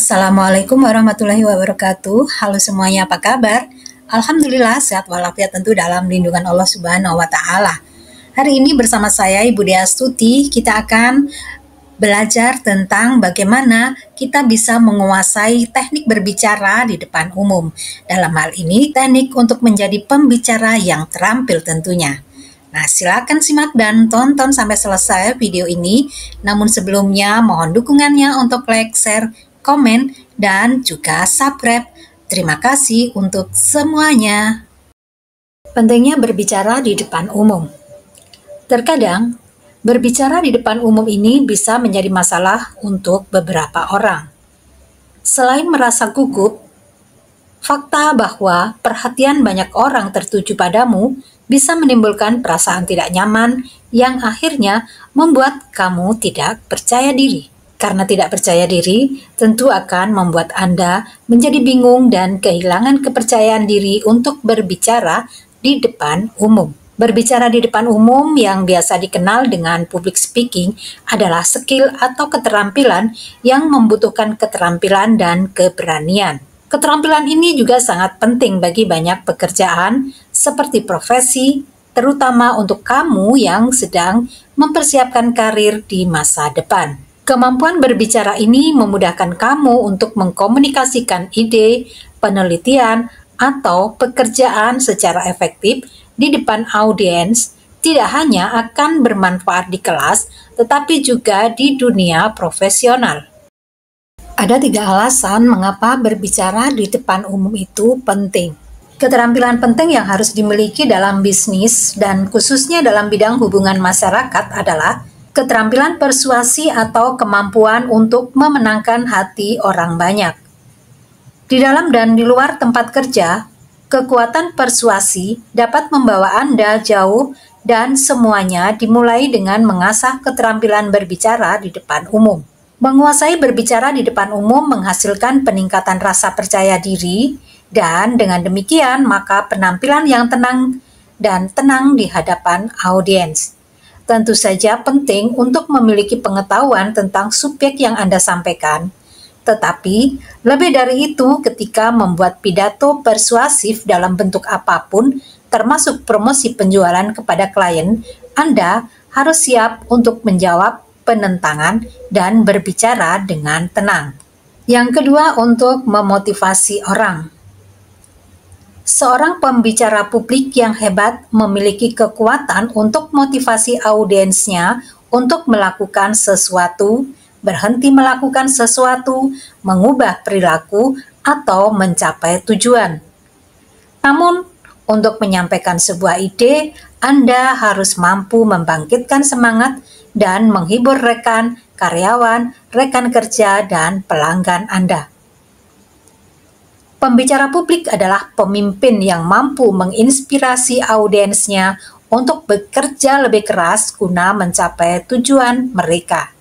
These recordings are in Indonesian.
Assalamualaikum warahmatullahi wabarakatuh. Halo semuanya, apa kabar? Alhamdulillah sehat walafiat tentu dalam lindungan Allah Subhanahu wa taala. Hari ini bersama saya Ibu Dea Astuti, kita akan belajar tentang bagaimana kita bisa menguasai teknik berbicara di depan umum. Dalam hal ini, teknik untuk menjadi pembicara yang terampil tentunya. Nah, silakan simak dan tonton sampai selesai video ini. Namun sebelumnya, mohon dukungannya untuk like, share, komen, dan juga subscribe. Terima kasih untuk semuanya. Pentingnya berbicara di depan umum. Terkadang, berbicara di depan umum ini bisa menjadi masalah untuk beberapa orang. Selain merasa gugup, fakta bahwa perhatian banyak orang tertuju padamu bisa menimbulkan perasaan tidak nyaman yang akhirnya membuat kamu tidak percaya diri. Karena tidak percaya diri, tentu akan membuat Anda menjadi bingung dan kehilangan kepercayaan diri untuk berbicara di depan umum. Berbicara di depan umum yang biasa dikenal dengan public speaking adalah skill atau keterampilan yang membutuhkan keterampilan dan keberanian. Keterampilan ini juga sangat penting bagi banyak pekerjaan seperti profesi, terutama untuk kamu yang sedang mempersiapkan karir di masa depan. Kemampuan berbicara ini memudahkan kamu untuk mengkomunikasikan ide, penelitian, atau pekerjaan secara efektif di depan audiens, tidak hanya akan bermanfaat di kelas, tetapi juga di dunia profesional. Ada 3 alasan mengapa berbicara di depan umum itu penting. Keterampilan penting yang harus dimiliki dalam bisnis dan khususnya dalam bidang hubungan masyarakat adalah keterampilan persuasi atau kemampuan untuk memenangkan hati orang banyak. Di dalam dan di luar tempat kerja, kekuatan persuasi dapat membawa Anda jauh dan semuanya dimulai dengan mengasah keterampilan berbicara di depan umum. Menguasai berbicara di depan umum menghasilkan peningkatan rasa percaya diri dan dengan demikian maka penampilan yang tenang dan tenang di hadapan audiens. Tentu saja penting untuk memiliki pengetahuan tentang subjek yang Anda sampaikan. Tetapi, lebih dari itu ketika membuat pidato persuasif dalam bentuk apapun, termasuk promosi penjualan kepada klien, Anda harus siap untuk menjawab penentangan dan berbicara dengan tenang. Yang kedua, untuk memotivasi orang. Seorang pembicara publik yang hebat memiliki kekuatan untuk motivasi audiensnya untuk melakukan sesuatu, berhenti melakukan sesuatu, mengubah perilaku, atau mencapai tujuan. Namun, untuk menyampaikan sebuah ide, Anda harus mampu membangkitkan semangat dan menghibur rekan, karyawan, rekan kerja, dan pelanggan Anda. Pembicara publik adalah pemimpin yang mampu menginspirasi audiensnya untuk bekerja lebih keras guna mencapai tujuan mereka.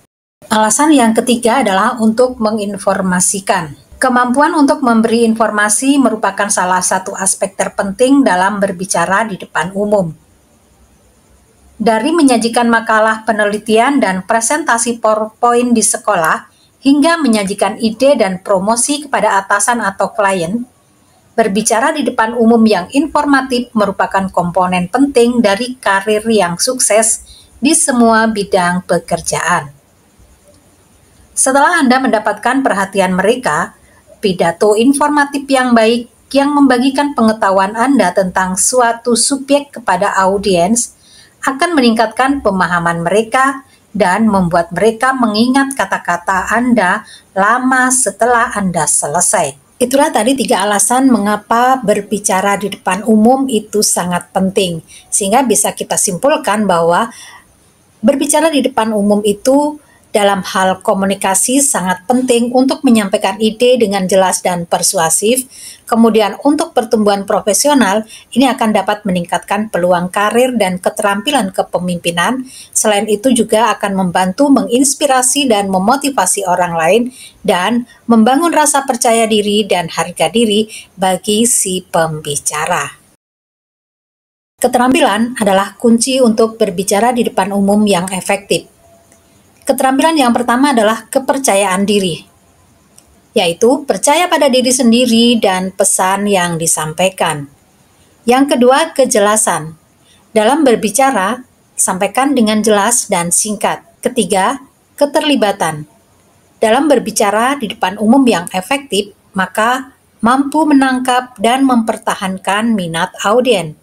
Alasan yang ketiga adalah untuk menginformasikan. Kemampuan untuk memberi informasi merupakan salah satu aspek terpenting dalam berbicara di depan umum. Dari menyajikan makalah penelitian dan presentasi PowerPoint di sekolah, hingga menyajikan ide dan promosi kepada atasan atau klien, berbicara di depan umum yang informatif merupakan komponen penting dari karir yang sukses di semua bidang pekerjaan. Setelah Anda mendapatkan perhatian mereka, pidato informatif yang baik yang membagikan pengetahuan Anda tentang suatu subjek kepada audiens akan meningkatkan pemahaman mereka dan membuat mereka mengingat kata-kata Anda lama setelah Anda selesai. Itulah tadi 3 alasan mengapa berbicara di depan umum itu sangat penting. Sehingga bisa kita simpulkan bahwa berbicara di depan umum itu dalam hal komunikasi sangat penting untuk menyampaikan ide dengan jelas dan persuasif. Kemudian untuk pertumbuhan profesional, ini akan dapat meningkatkan peluang karir dan keterampilan kepemimpinan. Selain itu juga akan membantu menginspirasi dan memotivasi orang lain dan membangun rasa percaya diri dan harga diri bagi si pembicara. Keterampilan adalah kunci untuk berbicara di depan umum yang efektif. Keterampilan yang pertama adalah kepercayaan diri. yaitu percaya pada diri sendiri dan pesan yang disampaikan. Yang kedua, kejelasan. Dalam berbicara, sampaikan dengan jelas dan singkat. Ketiga, keterlibatan. Dalam berbicara di depan umum yang efektif, maka mampu menangkap dan mempertahankan minat audiens.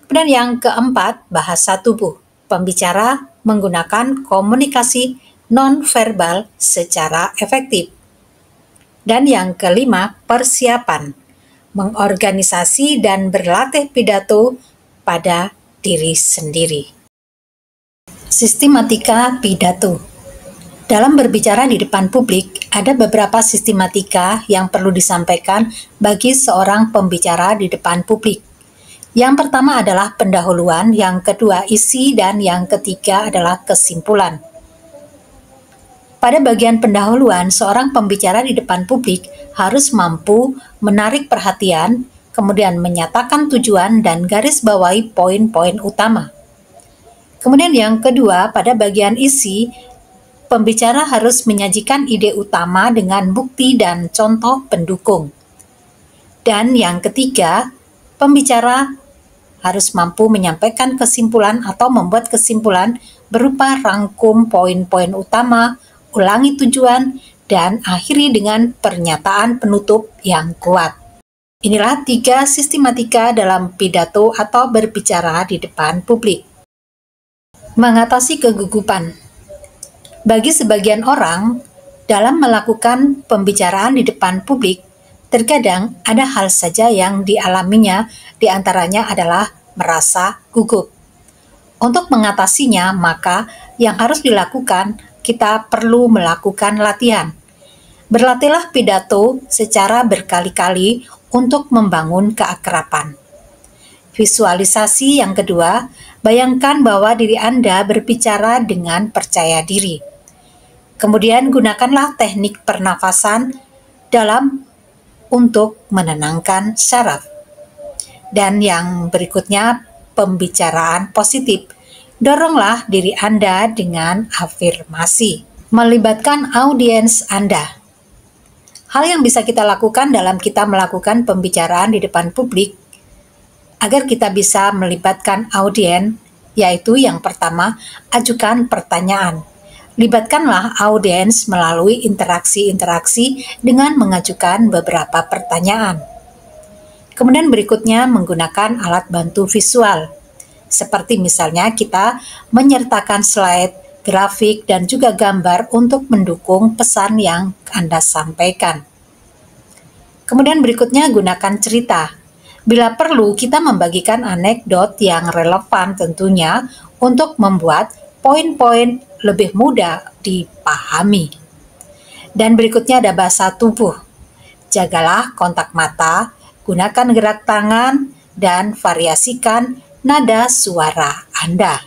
Kemudian yang keempat, bahasa tubuh. Pembicara menggunakan komunikasi non-verbal secara efektif. Dan yang kelima, persiapan. Mengorganisasi dan berlatih pidato pada diri sendiri. Sistematika pidato. Dalam berbicara di depan publik, ada beberapa sistematika yang perlu disampaikan bagi seorang pembicara di depan publik. Yang pertama adalah pendahuluan, yang kedua isi, dan yang ketiga adalah kesimpulan. Pada bagian pendahuluan, seorang pembicara di depan publik harus mampu menarik perhatian, kemudian menyatakan tujuan dan garis bawahi poin-poin utama. Kemudian yang kedua, pada bagian isi, pembicara harus menyajikan ide utama dengan bukti dan contoh pendukung. Dan yang ketiga, pembicara harus mampu menyampaikan kesimpulan atau membuat kesimpulan berupa rangkum poin-poin utama, ulangi tujuan, dan akhiri dengan pernyataan penutup yang kuat. Inilah 3 sistematika dalam pidato atau berbicara di depan publik. Mengatasi kegugupan. Bagi sebagian orang, dalam melakukan pembicaraan di depan publik, terkadang ada hal saja yang dialaminya, diantaranya adalah merasa gugup. Untuk mengatasinya, maka yang harus dilakukan, kita perlu melakukan latihan. Berlatihlah pidato secara berkali-kali untuk membangun keakraban. Visualisasi yang kedua, bayangkan bahwa diri Anda berbicara dengan percaya diri. Kemudian gunakanlah teknik pernafasan dalam untuk menenangkan syaraf. Dan yang berikutnya, pembicaraan positif. Doronglah diri Anda dengan afirmasi. Melibatkan audiens Anda. Hal yang bisa kita lakukan dalam kita melakukan pembicaraan di depan publik agar kita bisa melibatkan audiens, yaitu yang pertama, ajukan pertanyaan. Libatkanlah audiens melalui interaksi-interaksi dengan mengajukan beberapa pertanyaan. Kemudian berikutnya menggunakan alat bantu visual. Seperti misalnya kita menyertakan slide, grafik, dan juga gambar untuk mendukung pesan yang Anda sampaikan. Kemudian berikutnya gunakan cerita. Bila perlu, kita membagikan anekdot yang relevan tentunya untuk membuat poin-poin lebih mudah dipahami. Dan berikutnya ada bahasa tubuh. Jagalah kontak mata, gunakan gerak tangan, dan variasikan nada suara Anda.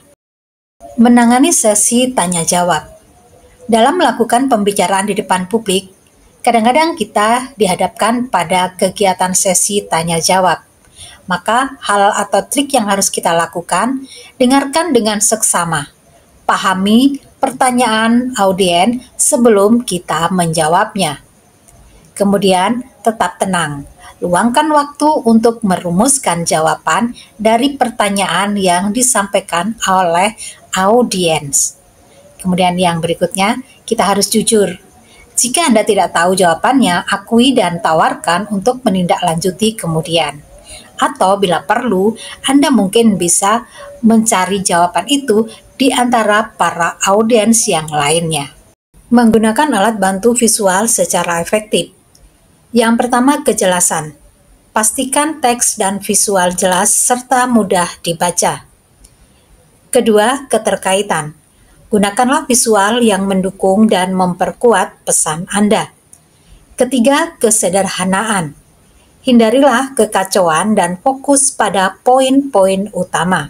Menangani sesi tanya-jawab. Dalam melakukan pembicaraan di depan publik, kadang-kadang kita dihadapkan pada kegiatan sesi tanya-jawab. Maka hal atau trik yang harus kita lakukan, dengarkan dengan seksama. Pahami pertanyaan audiens sebelum kita menjawabnya. Kemudian tetap tenang. Luangkan waktu untuk merumuskan jawaban dari pertanyaan yang disampaikan oleh audiens. Kemudian yang berikutnya, kita harus jujur. Jika Anda tidak tahu jawabannya, akui dan tawarkan untuk menindaklanjuti kemudian. Atau bila perlu, Anda mungkin bisa mencari jawaban itu di antara para audiens yang lainnya. Menggunakan alat bantu visual secara efektif. Yang pertama, kejelasan. Pastikan teks dan visual jelas serta mudah dibaca. Kedua, keterkaitan. Gunakanlah visual yang mendukung dan memperkuat pesan Anda. Ketiga, kesederhanaan. Hindarilah kekacauan dan fokus pada poin-poin utama.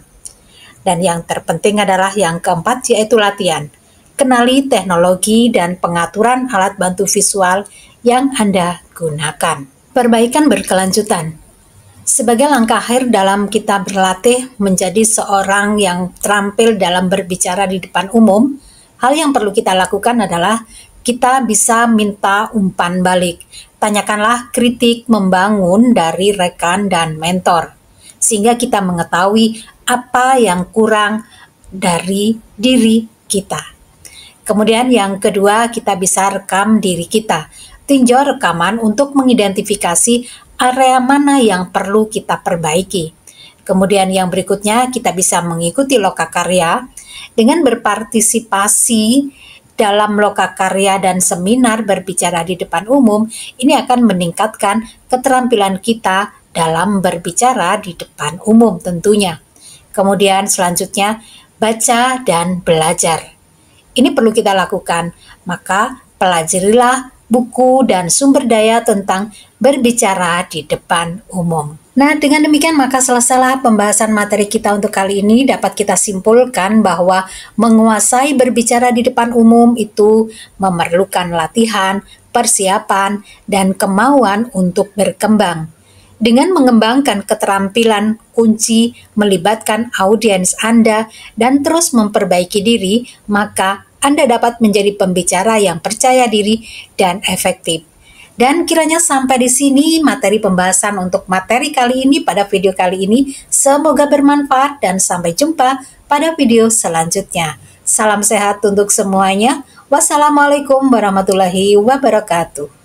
Dan yang terpenting adalah yang keempat, yaitu latihan. Kenali teknologi dan pengaturan alat bantu visual yang Anda gunakan. Perbaikan berkelanjutan. Sebagai langkah akhir dalam kita berlatih menjadi seorang yang terampil dalam berbicara di depan umum, hal yang perlu kita lakukan adalah kita bisa minta umpan balik. Tanyakanlah kritik membangun dari rekan dan mentor, sehingga kita mengetahui apa yang kurang dari diri kita. Kemudian yang kedua, kita bisa rekam diri kita. Tinjau rekaman untuk mengidentifikasi area mana yang perlu kita perbaiki. Kemudian yang berikutnya, kita bisa mengikuti lokakarya dengan berpartisipasi dalam lokakarya dan seminar berbicara di depan umum. Ini akan meningkatkan keterampilan kita dalam berbicara di depan umum tentunya. Kemudian selanjutnya, baca dan belajar. Ini perlu kita lakukan, maka pelajarilah buku dan sumber daya tentang berbicara di depan umum. Nah, dengan demikian maka selesailah pembahasan materi kita untuk kali ini. Dapat kita simpulkan bahwa menguasai berbicara di depan umum itu memerlukan latihan, persiapan, dan kemauan untuk berkembang. Dengan mengembangkan keterampilan kunci, melibatkan audiens Anda, dan terus memperbaiki diri, maka Anda dapat menjadi pembicara yang percaya diri dan efektif. Dan kiranya sampai di sini materi pembahasan untuk materi kali ini pada video kali ini. Semoga bermanfaat dan sampai jumpa pada video selanjutnya. Salam sehat untuk semuanya. Wassalamualaikum warahmatullahi wabarakatuh.